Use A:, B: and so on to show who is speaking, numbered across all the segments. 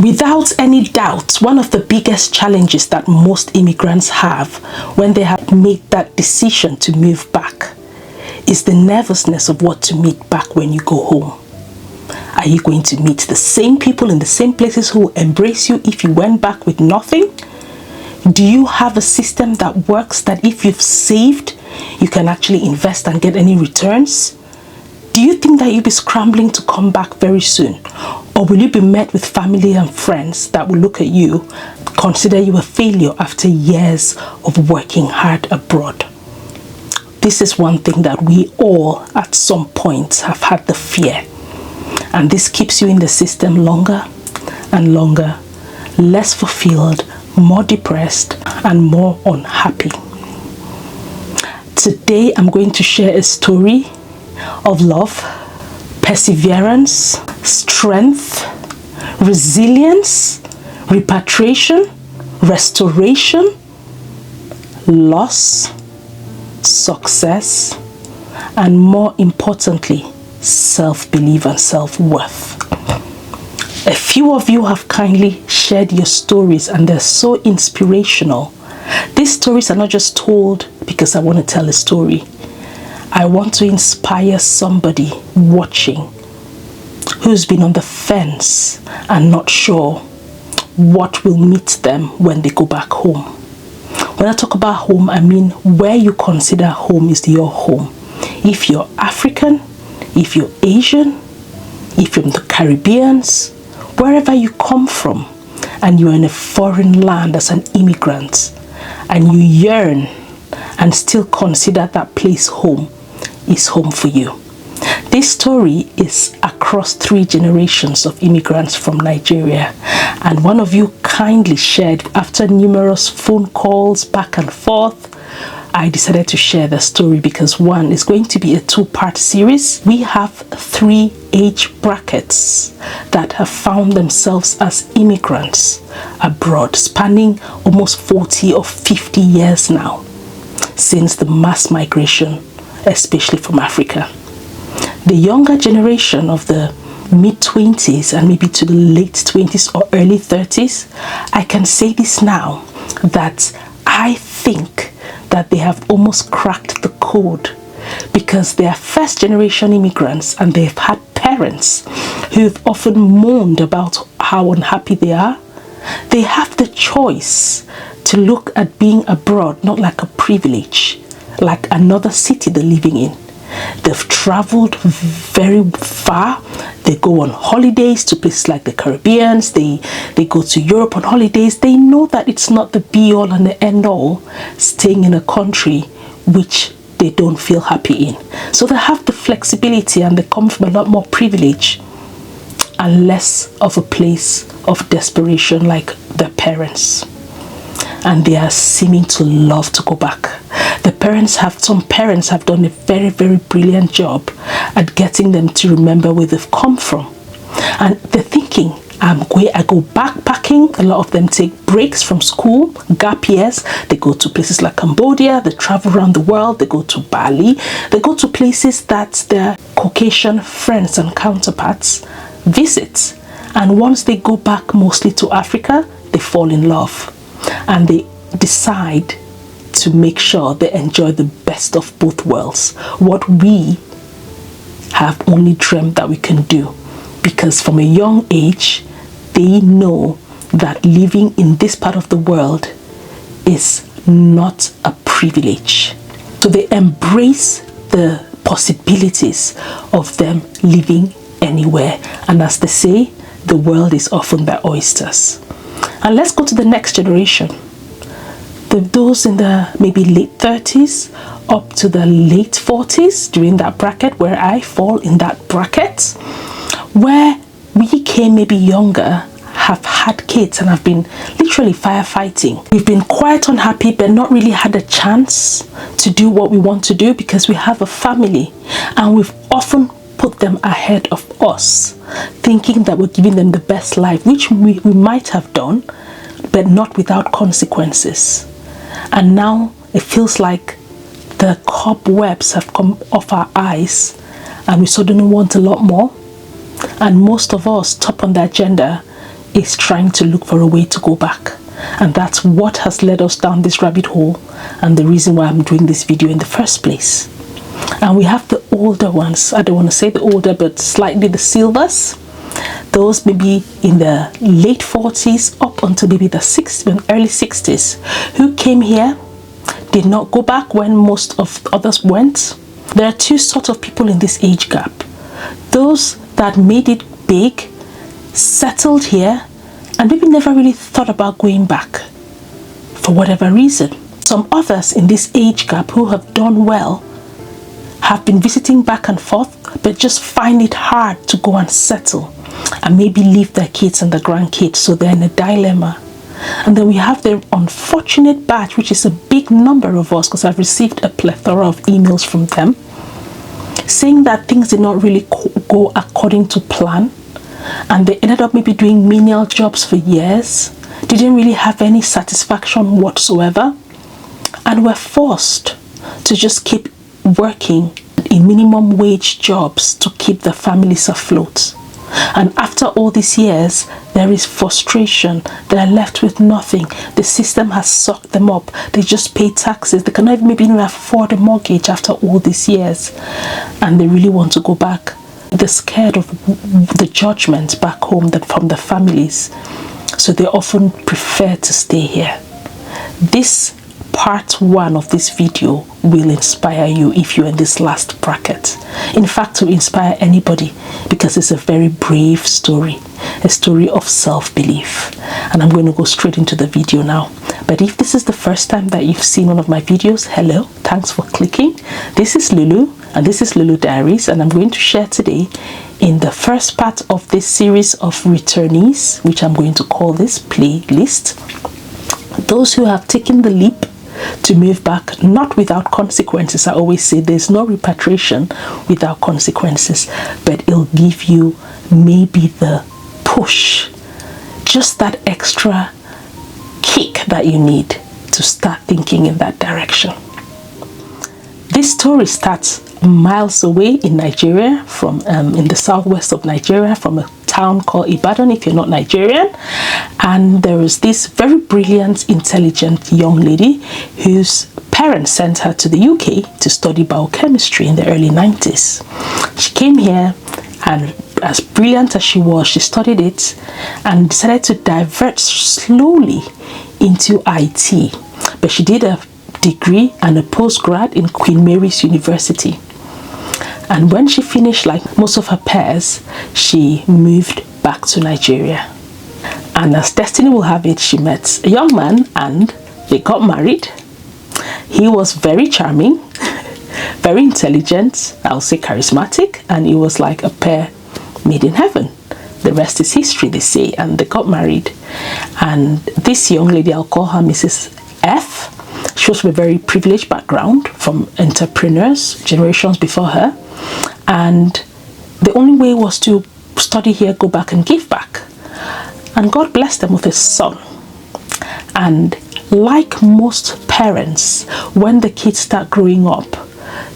A: Without any doubt, one of the biggest challenges that most immigrants have when they have made that decision to move back is the nervousness of what to meet back when you go home. Are you going to meet the same people in the same places who will embrace you if you went back with nothing? Do you have a system that works that if you've saved, you can actually invest and get any returns? Do you think that you'll be scrambling to come back very soon? Or will you be met with family and friends that will look at you, consider you a failure after years of working hard abroad? This is one thing that we all at some point have had the fear. And this keeps you in the system longer and longer, less fulfilled, more depressed, and more unhappy. Today, I'm going to share a story of love, perseverance, strength, resilience, repatriation, restoration, loss, success, and more importantly, self-belief and self-worth. A few of you have kindly shared your stories and they're so inspirational. These stories are not just told because I want to tell a story. I want to inspire somebody watching who's been on the fence and not sure what will meet them when they go back home. When I talk about home, I mean where you consider home is your home. If you're African, if you're Asian, if you're from the Caribbean, wherever you come from, and you're in a foreign land as an immigrant, and you yearn and still consider that place home is home for you. This story is across 3 generations of immigrants from Nigeria, and one of you kindly shared after numerous phone calls back and forth. I decided to share the story because one is going to be a 2-part series. We have 3 age brackets that have found themselves as immigrants abroad, spanning almost 40 or 50 years now since the mass migration, especially from Africa. The younger generation of the mid-20s and maybe to the late 20s or early 30s, I can say this now, that I think that they have almost cracked the code because they are first generation immigrants and they've had parents who've often moaned about how unhappy they are. They have the choice to look at being abroad not like a privilege, like another city they're living in. They've traveled very far. They go on holidays to places like the Caribbean. They go to Europe on holidays. They know that it's not the be-all and the end-all staying in a country which they don't feel happy in. So they have the flexibility and they come from a lot more privilege and less of a place of desperation like their parents. And they are seeming to love to go back. Some parents have done a very, very brilliant job at getting them to remember where they've come from. And they're thinking, I go backpacking. A lot of them take breaks from school, gap years. They go to places like Cambodia. They travel around the world. They go to Bali. They go to places that their Caucasian friends and counterparts visit. And once they go back mostly to Africa, they fall in love. And they decide to make sure they enjoy the best of both worlds. What we have only dreamt that we can do. Because from a young age, they know that living in this part of the world is not a privilege. So they embrace the possibilities of them living anywhere. And as they say, the world is often their oysters. And let's go to the next generation. Those in the maybe late 30s up to the late 40s, during that bracket where I fall in that bracket, where we came maybe younger, have had kids and have been literally firefighting. We've been quite unhappy but not really had a chance to do what we want to do because we have a family, and we've often put them ahead of us, thinking that we're giving them the best life, which we might have done, but not without consequences. And now it feels like the cobwebs have come off our eyes and we suddenly want a lot more. And most of us, top on the agenda, is trying to look for a way to go back. And that's what has led us down this rabbit hole, and the reason why I'm doing this video in the first place. And we have the older ones. I don't want to say the older, but slightly the silvers. Those maybe in the late 40s up until maybe the early 60s, who came here, did not go back when most of others went. There are two sorts of people in this age gap. Those that made it big, settled here, and maybe never really thought about going back for whatever reason. Some others in this age gap who have done well have been visiting back and forth, but just find it hard to go and settle and maybe leave their kids and their grandkids, so they're in a dilemma. And then we have the unfortunate batch, which is a big number of us, because I've received a plethora of emails from them saying that things did not really go according to plan, and they ended up maybe doing menial jobs for years, didn't really have any satisfaction whatsoever, and were forced to just keep working in minimum wage jobs to keep their families afloat. And after all these years, there is frustration. They are left with nothing. The system has sucked them up. They just pay taxes. They cannot maybe even afford a mortgage after all these years, and they really want to go back. They're scared of the judgment back home from the families, so they often prefer to stay here. This part one of this video will inspire you if you're in this last bracket. In fact, to inspire anybody, because it's a very brave story, a story of self-belief. And I'm going to go straight into the video now. But if this is the first time that you've seen one of my videos, hello, thanks for clicking. This is Lulu, and this is Lulu Diaries, and I'm going to share today in the first part of this series of returnees, which I'm going to call this playlist, those who have taken the leap to move back, not without consequences. I always say there's no repatriation without consequences, but it'll give you maybe the push, just that extra kick that you need to start thinking in that direction. This story starts miles away in Nigeria, from in the southwest of Nigeria, from a town called Ibadan, if you're not Nigerian. And there was this very brilliant, intelligent young lady whose parents sent her to the UK to study biochemistry in the early 90s. She came here, and as brilliant as she was, she studied it and decided to divert slowly into IT. But she did a degree and a postgrad in Queen Mary's University. And when she finished, like most of her peers, she moved back to Nigeria. And as destiny will have it, she met a young man and they got married. He was very charming, very intelligent, I'll say charismatic, and it was like a pair made in heaven. The rest is history, they say, and they got married. And this young lady, I'll call her Mrs. F. She was from a very privileged background, from entrepreneurs, generations before her. And the only way was to study here, go back and give back. And God blessed them with a son. And like most parents, when the kids start growing up,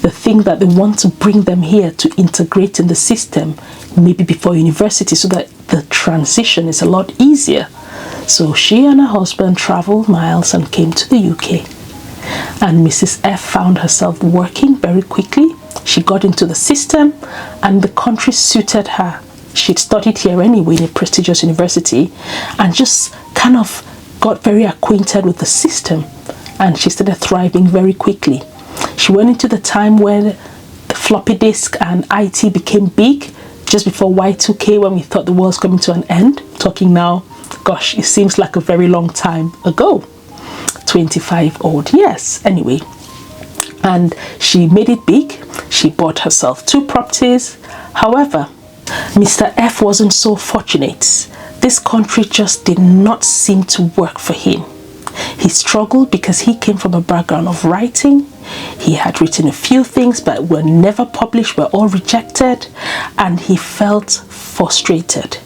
A: the thing that they want to bring them here to integrate in the system, maybe before university, so that the transition is a lot easier. So she and her husband traveled miles and came to the UK. And Mrs. F found herself working very quickly. She got into the system and the country suited her. She'd studied here anyway in a prestigious university and just kind of got very acquainted with the system, and she started thriving very quickly. She went into the time when the floppy disk and IT became big, just before Y2K, when we thought the world's coming to an end. Talking now, gosh, it seems like a very long time ago. 25 odd years anyway. And she made it big. She bought herself 2 properties. However, Mr. F wasn't so fortunate. This country just did not seem to work for him. He struggled because he came from a background of writing. He had written a few things but were never published, were all rejected, and he felt frustrated.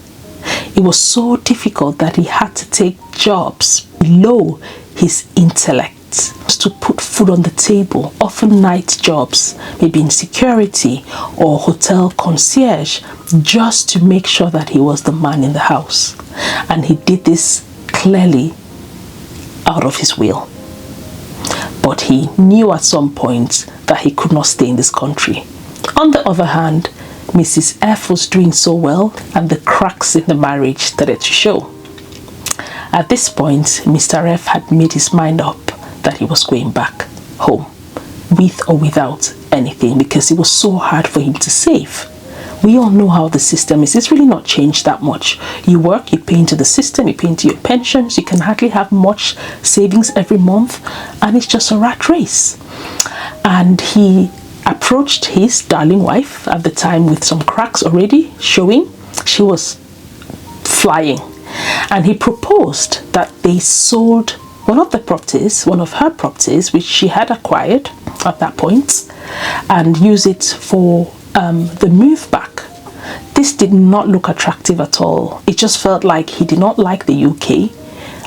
A: It was so difficult that he had to take jobs below his intellect. night to put food on the table, often night jobs, maybe in security or hotel concierge, just to make sure that he was the man in the house. And he did this clearly out of his will. But he knew at some point that he could not stay in this country. On the other hand, Mrs. F was doing so well, and the cracks in the marriage started to show. At this point, Mr. F had made his mind up that he was going back home, with or without anything, because it was so hard for him to save. We all know how the system is. It's really not changed that much. You work, you pay into the system, you pay into your pensions, you can hardly have much savings every month, and it's just a rat race. And he approached his darling wife at the time with some cracks already showing. She was flying. And he proposed that they sold one of her properties, which she had acquired at that point, and use it for the move back. This did not look attractive at all. It just felt like he did not like the UK,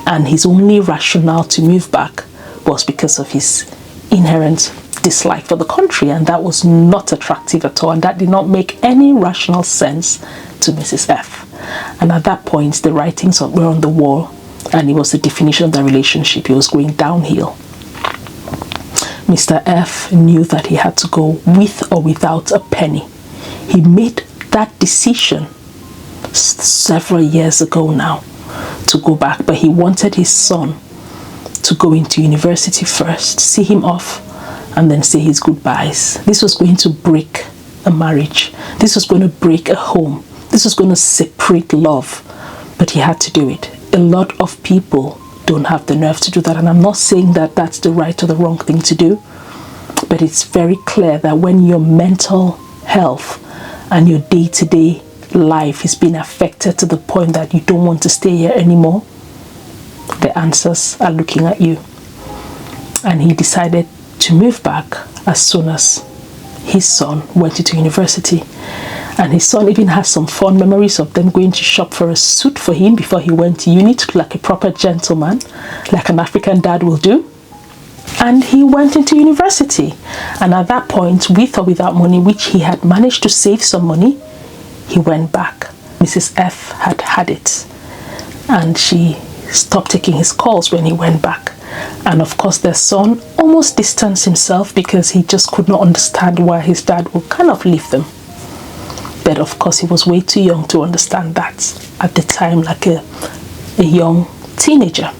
A: and his only rationale to move back was because of his inherent dislike for the country, and that was not attractive at all, and that did not make any rational sense to Mrs. F. And at that point, the writings were on the wall, and it was the definition of the relationship. It was going downhill. Mr. F knew that he had to go with or without a penny. He made that decision several years ago now to go back, but he wanted his son to go into university first, see him off, and then say his goodbyes. This was going to break a marriage. This was going to break a home. This was going to separate love, but he had to do it. A lot of people don't have the nerve to do that, and I'm not saying that that's the right or the wrong thing to do, but it's very clear that when your mental health and your day-to-day life is being affected to the point that you don't want to stay here anymore, the answers are looking at you. And he decided to move back as soon as his son went into university. And his son even has some fond memories of them going to shop for a suit for him before he went to uni, to look like a proper gentleman, like an African dad will do. And he went into university. And at that point, with or without money, which he had managed to save some money, he went back. Mrs. F had had it, and she stopped taking his calls when he went back. And of course, their son almost distanced himself because he just could not understand why his dad would kind of leave them. But of course, he was way too young to understand that at the time, like a young teenager.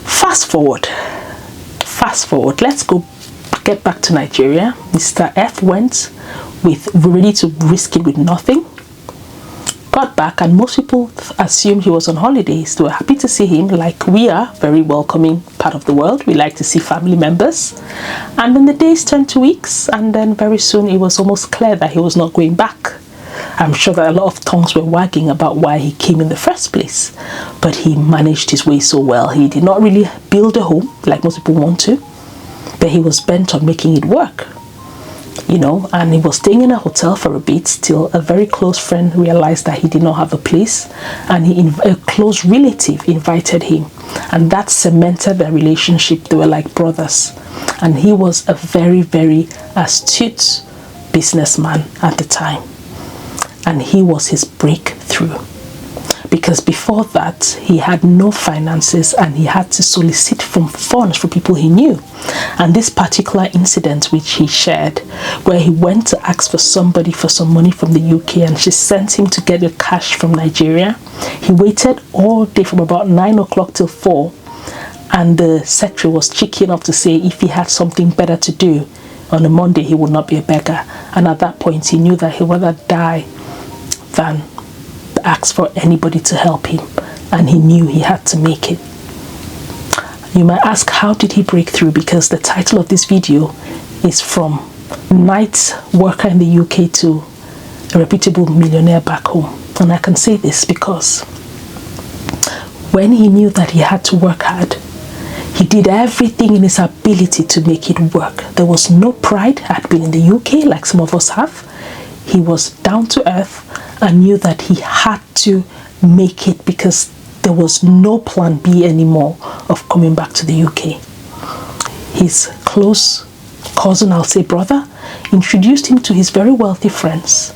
A: Fast forward, let's get back to Nigeria. Mr. F went ready to risk it with nothing. Got back, and most people assumed he was on holidays. They were happy to see him, like we are, very welcoming part of the world. We like to see family members. And then the days turned to weeks, and then very soon it was almost clear that he was not going back. I'm sure that a lot of tongues were wagging about why he came in the first place, but he managed his way so well. He did not really build a home like most people want to, but he was bent on making it work. You know, and he was staying in a hotel for a bit till a very close friend realized that he did not have a place, and a close relative invited him, and that cemented their relationship. They were like brothers, and he was a very, very astute businessman at the time, and he was his breakthrough. Because before that, he had no finances, and he had to solicit from funds for people he knew. And this particular incident, which he shared, where he went to ask for somebody for some money from the UK, and she sent him to get the cash from Nigeria. He waited all day from about 9 o'clock till 4, and the secretary was cheeky enough to say if he had something better to do on a Monday, he would not be a beggar. And at that point, he knew that he would rather die than ask for anybody to help him, and he knew he had to make it. You might ask, how did he break through? Because the title of this video is From Night Worker in the UK to a Reputable Millionaire Back Home. And I can say this because when he knew that he had to work hard, he did everything in his ability to make it work. There was no pride. Had been in the UK like some of us have. He was down to earth and knew that he had to make it, because there was no plan B anymore of coming back to the UK. his close cousin, I'll say brother, introduced him to his very wealthy friends,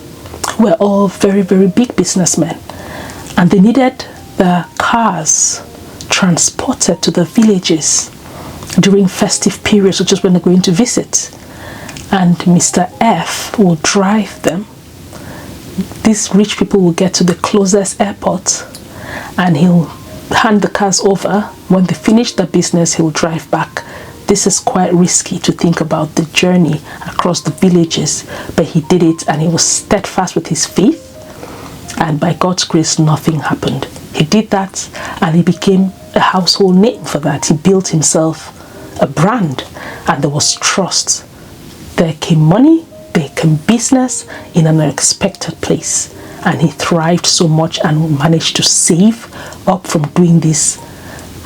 A: who were all very, very big businessmen. And they needed the cars transported to the villages during festive periods, which is when they're going to visit. And Mr. F will drive them. These rich people will get to the closest airport and he'll hand the cars over. When they finish the business, he'll drive back. This is quite risky to think about the journey across the villages, but he did it and he was steadfast with his faith. And by God's grace, nothing happened. He did that and he became a household name for that. He built himself a brand and there was trust. There came money, there came business in an unexpected place. And he thrived so much and managed to save up from doing this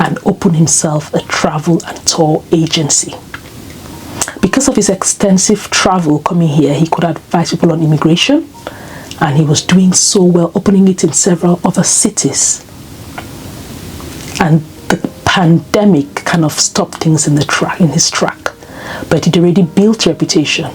A: and open himself a travel and tour agency. Because of his extensive travel coming here, he could advise people on immigration, and he was doing so well, opening it in several other cities. And the pandemic kind of stopped things in his track, but he'd already built a reputation.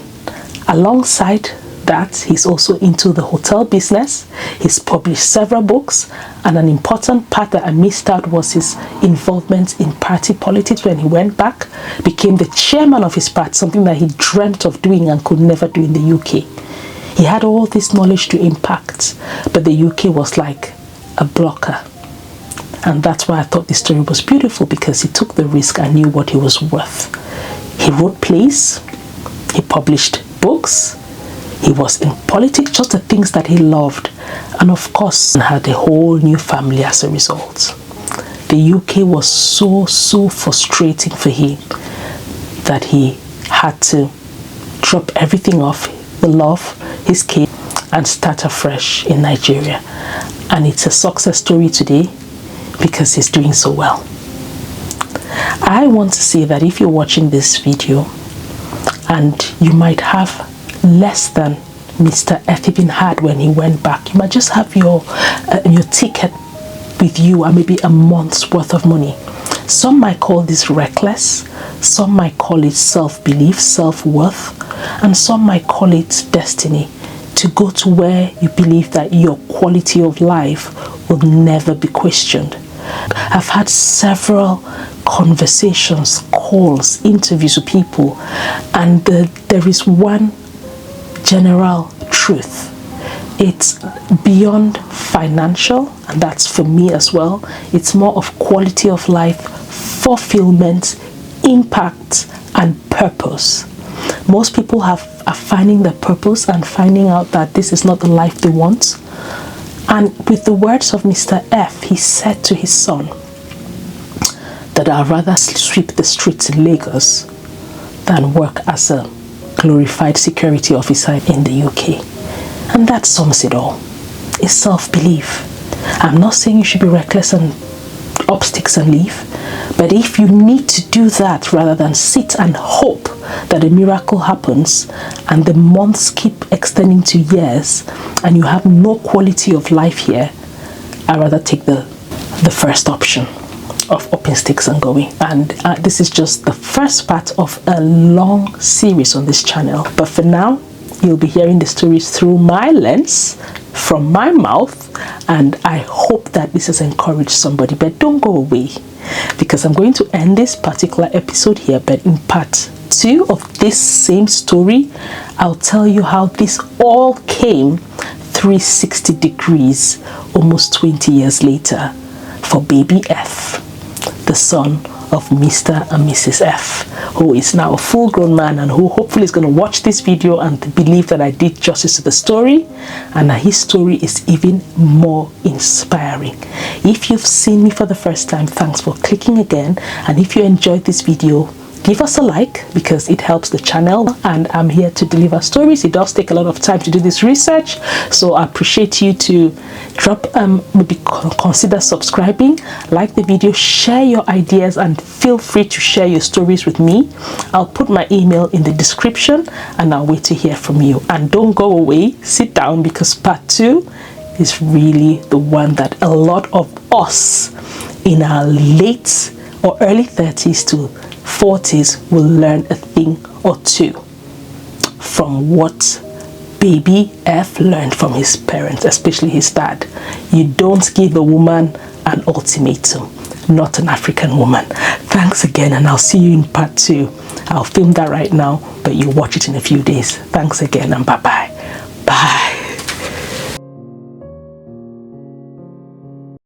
A: Alongside that, he's also into the hotel business. He's published several books, and an important part that I missed out was his involvement in party politics. When he went back, became the chairman of his party, something that he dreamt of doing and could never do in the UK. He had all this knowledge to impact, but the UK was like a blocker. And that's why I thought this story was beautiful, because he took the risk and knew what he was worth. He wrote plays, he published books, he was in politics, just the things that he loved, and of course had a whole new family as a result. The UK was so frustrating for him that he had to drop everything off, the love, his kid, and start afresh in Nigeria. And it's a success story today because he's doing so well. I want to say that if you're watching this video and you might have less than Mr. F even had when he went back, you might just have your ticket with you and maybe a month's worth of money. Some might call this reckless, some might call it self-belief, self-worth, and some might call it destiny, to go to where you believe that your quality of life will never be questioned. I've had several conversations, calls, interviews with people, and there is one general truth. It's beyond financial, and that's for me as well. It's more of quality of life, fulfillment, impact, and purpose. Most people are finding their purpose and finding out that this is not the life they want. And with the words of Mr. F, he said to his son that I'd rather sweep the streets in Lagos than work as a glorified security officer in the UK. And that sums it all. It's self-belief. I'm not saying you should be reckless and up sticks and leave, but if you need to do that rather than sit and hope that a miracle happens and the months keep extending to years and you have no quality of life here, I'd rather take the first option of upping sticks and going. And this is just the first part of a long series on this channel, but for now you'll be hearing the stories through my lens, from my mouth, and I hope that this has encouraged somebody. But don't go away, because I'm going to end this particular episode here, but in part 2 of this same story, I'll tell you how this all came 360 degrees almost 20 years later for baby F, the son of Mr. and Mrs. F, who is now a full-grown man and who hopefully is going to watch this video and believe that I did justice to the story, and that his story is even more inspiring. If you've seen me for the first time, thanks for clicking again, and if you enjoyed this video, give us a like, because it helps the channel, and I'm here to deliver stories. It does take a lot of time to do this research, so I appreciate you to drop maybe consider subscribing, like the video, share your ideas, and feel free to share your stories with me. I'll put my email in the description and I'll wait to hear from you. And don't go away, sit down, because part 2 is really the one that a lot of us in our late or early 30s to 40s will learn a thing or two from what baby F learned from his parents, especially his dad. You don't give a woman an ultimatum, not an African woman. Thanks again, and I'll see you in part 2. I'll film that right now, but you'll watch it in a few days. Thanks again, and bye-bye. Bye.